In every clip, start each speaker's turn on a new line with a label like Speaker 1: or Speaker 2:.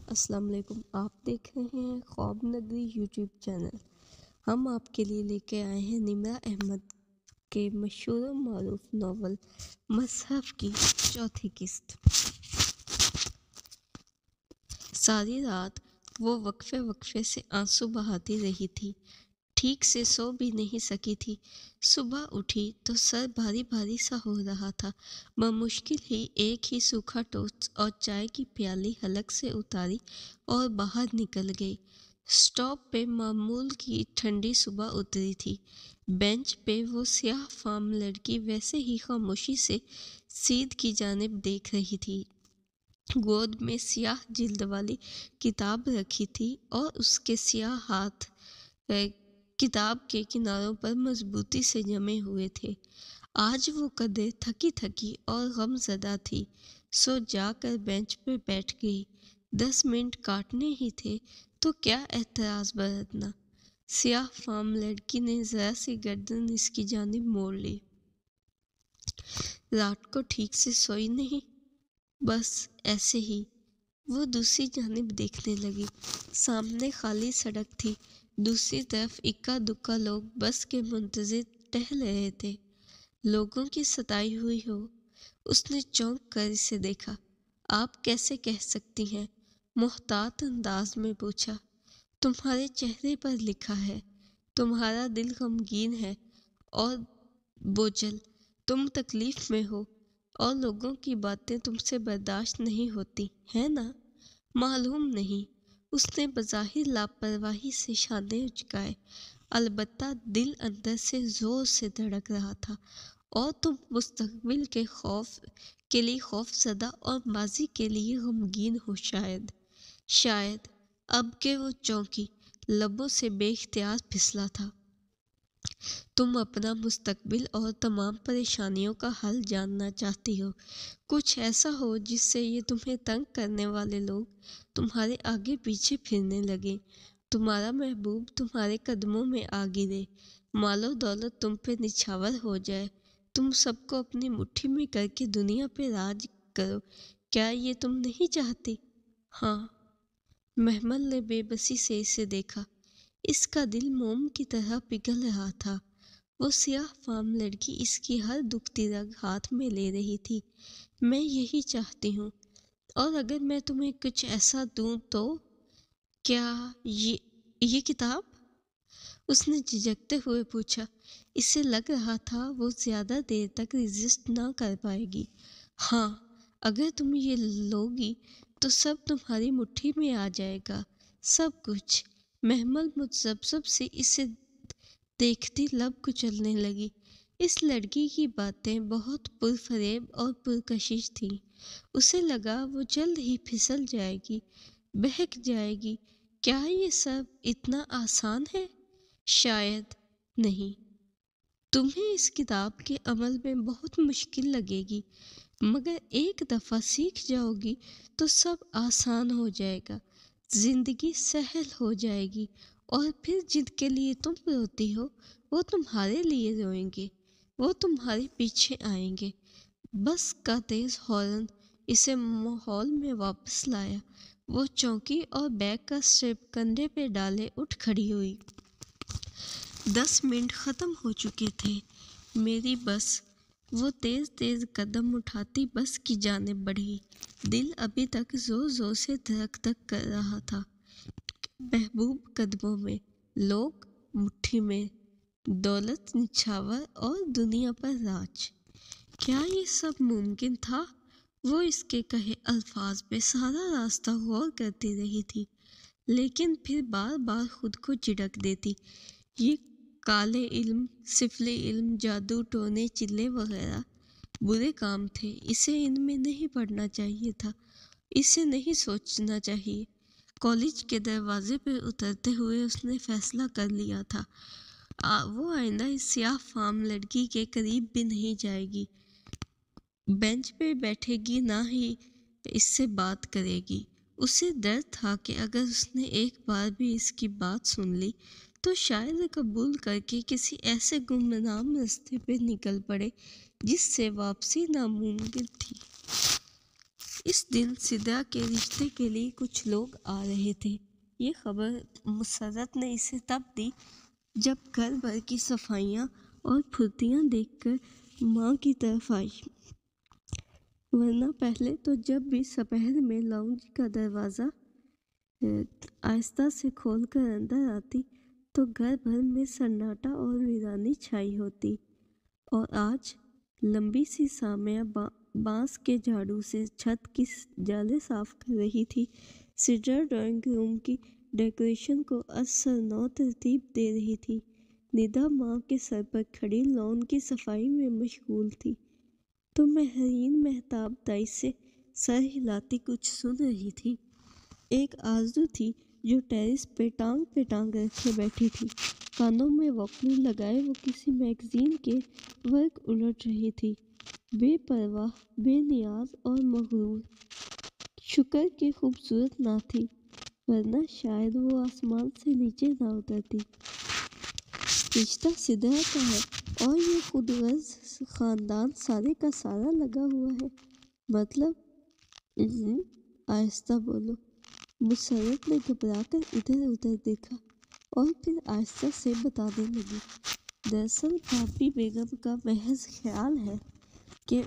Speaker 1: السلام علیکم، آپ دیکھ رہے ہیں خواب نگری یوٹیوب چینل۔ ہم آپ کے لیے لے کے آئے ہیں نمرہ احمد کے مشہور و معروف ناول مصحف کی چوتھی قسط۔ ساری رات وہ وقفے وقفے سے آنسو بہاتی رہی تھی، ٹھیک سے سو بھی نہیں سکی تھی۔ صبح اٹھی تو سر بھاری بھاری سا ہو رہا تھا۔ بمشکل ہی ایک ہی سوکھا ٹوسٹ اور چائے کی پیالی حلق سے اتاری اور باہر نکل گئی۔ اسٹاپ پہ معمول کی ٹھنڈی صبح اتری تھی۔ بینچ پہ وہ سیاہ فام لڑکی ویسے ہی خاموشی سے سیدھ کی جانب دیکھ رہی تھی۔ گود میں سیاہ جلد والی کتاب رکھی تھی اور اس کے سیاہ ہاتھ کتاب کے کناروں پر مضبوطی سے جمے ہوئے تھے۔ آج وہ قدرے تھکی تھکی اور غم زدہ تھی، سو جا کر بینچ پہ بیٹھ گئی۔ 10 منٹ کاٹنے ہی تھے تو کیا اعتراض برتنا۔ سیاہ فام لڑکی نے ذرا سی گردن اس کی جانب موڑ لی۔ رات کو ٹھیک سے سوئی نہیں؟ بس ایسے ہی۔ وہ دوسری جانب دیکھنے لگی۔ سامنے خالی سڑک تھی، دوسری طرف اکا دکا لوگ بس کے منتظر ٹہل رہے تھے۔ لوگوں کی ستائی ہوئی ہو؟ اس نے چونک کر اسے دیکھا۔ آپ کیسے کہہ سکتی ہیں؟ محتاط انداز میں پوچھا۔ تمہارے چہرے پر لکھا ہے، تمہارا دل غمگین ہے اور بوجھل، تم تکلیف میں ہو اور لوگوں کی باتیں تم سے برداشت نہیں ہوتی، ہے نا؟ معلوم نہیں۔ اس نے بظاہر لاپرواہی سے شانے اچکائے، البتہ دل اندر سے زور سے دھڑک رہا تھا۔ اور تم مستقبل کے لیے خوف زدہ اور ماضی کے لیے غمگین ہو شاید۔ اب کہ وہ چونکی، لبوں سے بے اختیار پھسلا تھا۔ تم اپنا مستقبل اور تمام پریشانیوں کا حل جاننا چاہتی ہو۔ کچھ ایسا ہو جس سے یہ تمہیں تنگ کرنے والے لوگ تمہارے آگے پیچھے پھرنے لگیں، تمہارا محبوب تمہارے قدموں میں آ گرے، مال و دولت تم پہ نچھاور ہو جائے، تم سب کو اپنی مٹھی میں کر کے دنیا پہ راج کرو۔ کیا یہ تم نہیں چاہتی؟ ہاں۔ محمل نے بے بسی سے اسے دیکھا۔ اس کا دل موم کی طرح پگھل رہا تھا۔ وہ سیاہ فام لڑکی اس کی ہر دکھتی رگ ہاتھ میں لے رہی تھی۔ میں یہی چاہتی ہوں، اور اگر میں تمہیں کچھ ایسا دوں تو؟ کیا یہ کتاب؟ اس نے جھجکتے ہوئے پوچھا۔ اسے لگ رہا تھا وہ زیادہ دیر تک ریزسٹ نہ کر پائے گی۔ ہاں، اگر تم یہ لوگی تو سب تمہاری مٹھی میں آ جائے گا، سب کچھ۔ محمل متذبذب سے اسے دیکھتی لب کچلنے لگی۔ اس لڑکی کی باتیں بہت پرفریب اور پرکشش تھیں۔ اسے لگا وہ جلد ہی پھسل جائے گی، بہک جائے گی۔ کیا یہ سب اتنا آسان ہے؟ شاید نہیں۔ تمہیں اس کتاب کے عمل میں بہت مشکل لگے گی، مگر ایک دفعہ سیکھ جاؤ گی تو سب آسان ہو جائے گا، زندگی سہل ہو جائے گی، اور پھر جن کے لیے تم روتی ہو وہ تمہارے لیے روئیں گے، وہ تمہارے پیچھے آئیں گے۔ بس کا تیز ہارن اسے ماحول میں واپس لایا۔ وہ چونکی اور بیگ کا سٹرپ کندھے پہ ڈالے اٹھ کھڑی ہوئی۔ 10 منٹ ختم ہو چکے تھے۔ میری بس۔ وہ تیز تیز قدم اٹھاتی بس کی جانب بڑھی۔ دل ابھی تک زور زور سے دھڑک دھک کر رہا تھا۔ محبوب قدموں میں، لوگ مٹھی میں، دولت نچھاور اور دنیا پر راج۔ کیا یہ سب ممکن تھا؟ وہ اس کے کہے الفاظ پہ سارا راستہ غور کرتی رہی تھی، لیکن پھر بار بار خود کو جھڑک دیتی۔ یہ کالے علم، سفلی علم، جادو ٹونے چلے وغیرہ برے کام تھے، اسے ان میں نہیں پڑنا چاہیے تھا، اسے نہیں سوچنا چاہیے۔ کالج کے دروازے پہ اترتے ہوئے اس نے فیصلہ کر لیا تھا، وہ آئندہ اس سیاہ فام لڑکی کے قریب بھی نہیں جائے گی، بینچ پہ بیٹھے گی، نہ ہی اس سے بات کرے گی۔ اسے ڈر تھا کہ اگر اس نے ایک بار بھی اس کی بات سن لی تو شاید قبول کر کے کسی ایسے گمنام رستے پہ نکل پڑے جس سے واپسی ناممکن تھی۔ اس دن سدرا کے رشتے کے لیے کچھ لوگ آ رہے تھے۔ یہ خبر مسرت نے اسے تب دی جب گھر بھر کی صفائیاں اور پھرتیاں دیکھ کر ماں کی طرف آئی، ورنہ پہلے تو جب بھی دوپہر میں لاؤنج کا دروازہ آہستہ سے کھول کر اندر آتی تو گھر بھر میں سناٹا اور ویرانی چھائی ہوتی، اور آج لمبی سی سامیہ بانس کے جھاڑو سے چھت کی جالیں صاف کر رہی تھی۔ سدرا ڈرائنگ روم کی ڈیکوریشن کو اثر نو ترتیب دے رہی تھی۔ ندا ماں کے سر پر کھڑی لان کی صفائی میں مشغول تھی تو مہرین مہتاب دائی سے سر ہلاتی کچھ سن رہی تھی۔ ایک آرزو تھی جو ٹیرس پہ ٹانگ رکھے بیٹھی تھی، کانوں میں واکمین لگائے وہ کسی میگزین کے ورق الٹ رہی تھی، بے پرواہ، بے نیاز اور مغرور۔ شکر کہ خوبصورت نہ تھی، ورنہ شاید وہ آسمان سے نیچے نہ اترتی۔ رشتہ سدرا کا ہے اور یہ خود غرض خاندان سارے کا سارا لگا ہوا ہے۔ مطلب آہستہ بولو۔ مسرت نے گھبرا کر ادھر ادھر دیکھا اور پھر آہستہ سے بتانے لگی، دراصل بھابھی بیگم کا محض خیال ہے کہ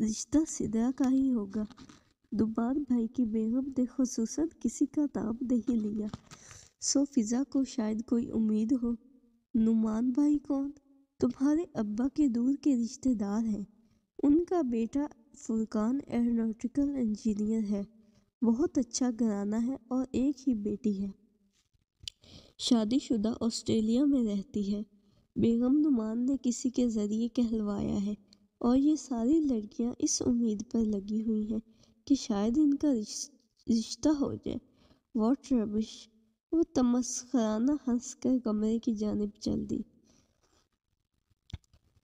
Speaker 1: رشتہ سدرا کا ہی ہوگا۔ دمان بھائی کی بیگم نے خصوصاً کسی کا نام نہیں لیا، سو فضا کو شاید کوئی امید ہو۔ نعمان بھائی کون؟ تمہارے ابا کے دور کے رشتے دار ہیں۔ ان کا بیٹا فرقان ایروناٹیکل انجینئر ہے، بہت اچھا گھرانہ ہے، اور ایک ہی بیٹی ہے، شادی شدہ، آسٹریلیا میں رہتی ہے۔ بیگم نعمان نے کسی کے ذریعے کہلوایا ہے، اور یہ ساری لڑکیاں اس امید پر لگی ہوئی ہیں کہ شاید ان کا رشتہ ہو جائے۔ واٹ ربش! وہ تمسخرانہ ہنس کر کمرے کی جانب چل دی۔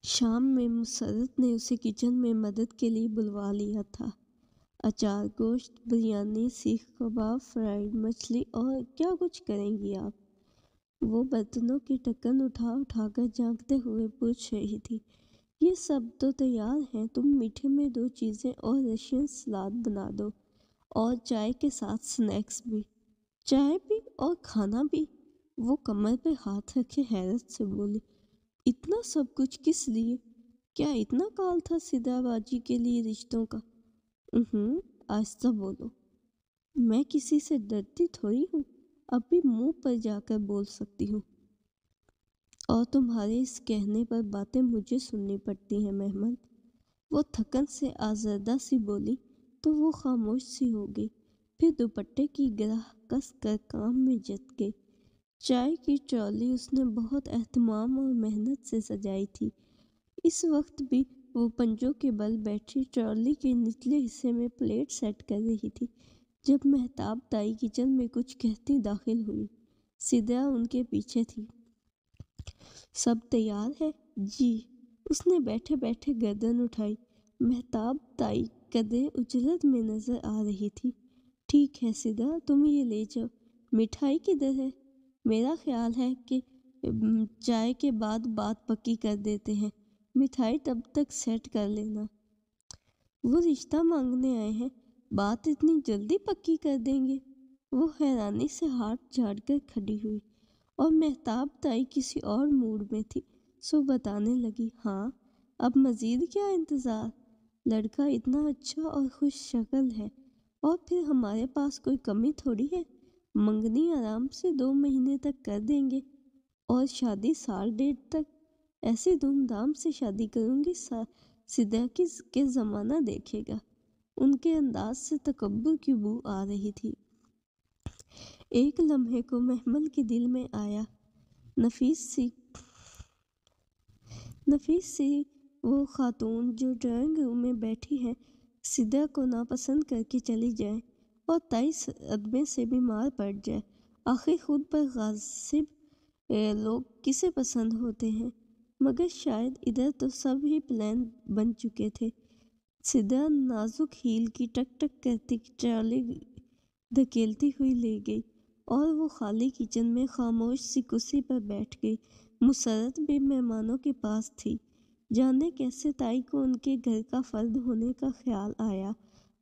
Speaker 1: شام میں مسرت نے اسے کچن میں مدد کے لیے بلوا لیا تھا۔ اچار، گوشت، بریانی، سیخ کباب، فرائیڈ مچھلی، اور کیا کچھ کریں گی آپ؟ وہ برتنوں کے ڈھکن اٹھا اٹھا کر جھانکتے ہوئے پوچھ رہی تھی۔ یہ سب تو تیار ہیں، تم میٹھے میں 2 چیزیں اور رشین سلاد بنا دو، اور چائے کے ساتھ سنیکس بھی۔ چائے بھی اور کھانا بھی؟ وہ کمر پہ ہاتھ رکھے حیرت سے بولی، اتنا سب کچھ کس لیے؟ کیا اتنا کال تھا سدرا باجی کے لیے رشتوں کا؟ آہستہ بولو، میں کسی سے ڈرتی تھوڑی ہوں، اب بھی منہ پر جا کر بول سکتی ہوں، اور تمہارے اس کہنے پر باتیں مجھے سننی پڑتی ہیں محمد۔ وہ تھکن سے آزردہ سی بولی تو وہ خاموش سی ہو گئی، پھر دوپٹے کی گرہ کس کر کام میں جت گئی۔ چائے کی ٹرالی اس نے بہت اہتمام اور محنت سے سجائی تھی۔ اس وقت بھی وہ پنجوں کے بل بیٹھی ٹرالی کے نچلے حصے میں پلیٹ سیٹ کر رہی تھی جب مہتاب دائی کچن میں کچھ کہتی داخل ہوئی۔ سدرا ان کے پیچھے تھی۔ سب تیار ہے؟ جی۔ اس نے بیٹھے بیٹھے گردن اٹھائی۔ مہتاب دائی قدرے اجلت میں نظر آ رہی تھی۔ ٹھیک ہے سدرا، تم یہ لے جاؤ۔ مٹھائی کدھر ہے؟ میرا خیال ہے کہ چائے کے بعد بات پکی کر دیتے ہیں، مٹھائی تب تک سیٹ کر لینا۔ وہ رشتہ مانگنے آئے ہیں، بات اتنی جلدی پکی کر دیں گے؟ وہ حیرانی سے ہاتھ جھاڑ کر کھڑی ہوئی، اور مہتاب دائی کسی اور موڈ میں تھی، سو بتانے لگی، ہاں، اب مزید کیا انتظار؟ لڑکا اتنا اچھا اور خوش شکل ہے، اور پھر ہمارے پاس کوئی کمی تھوڑی ہے۔ منگنی آرام سے 2 مہینے تک کر دیں گے، اور شادی سال ڈیڑھ تک۔ ایسی دھوم دھام سے شادی کروں گی سدرا کے زمانہ دیکھے گا۔ ان کے انداز سے تکبر کی بو آ رہی تھی۔ ایک لمحے کو محمل کے دل میں آیا، نفیس سی وہ خاتون جو ڈرائنگ روم میں بیٹھی ہے سدرا کو ناپسند کر کے چلی جائے، اور تائی صدمے سے بیمار پڑ جائے۔ آخر خود پر غاصب لوگ کسے پسند ہوتے ہیں؟ مگر شاید ادھر تو سب ہی پلان بن چکے تھے۔ سدرا نازک ہیل کی ٹک ٹک کرتی ٹرالی دھکیلتی ہوئی لے گئی، اور وہ خالی کچن میں خاموش سی کرسی پر بیٹھ گئی۔ مسرت بھی مہمانوں کے پاس تھی۔ جانے کیسے تائی کو ان کے گھر کا فرد ہونے کا خیال آیا،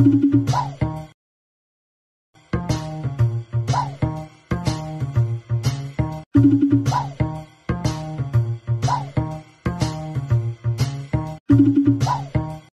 Speaker 2: ہے۔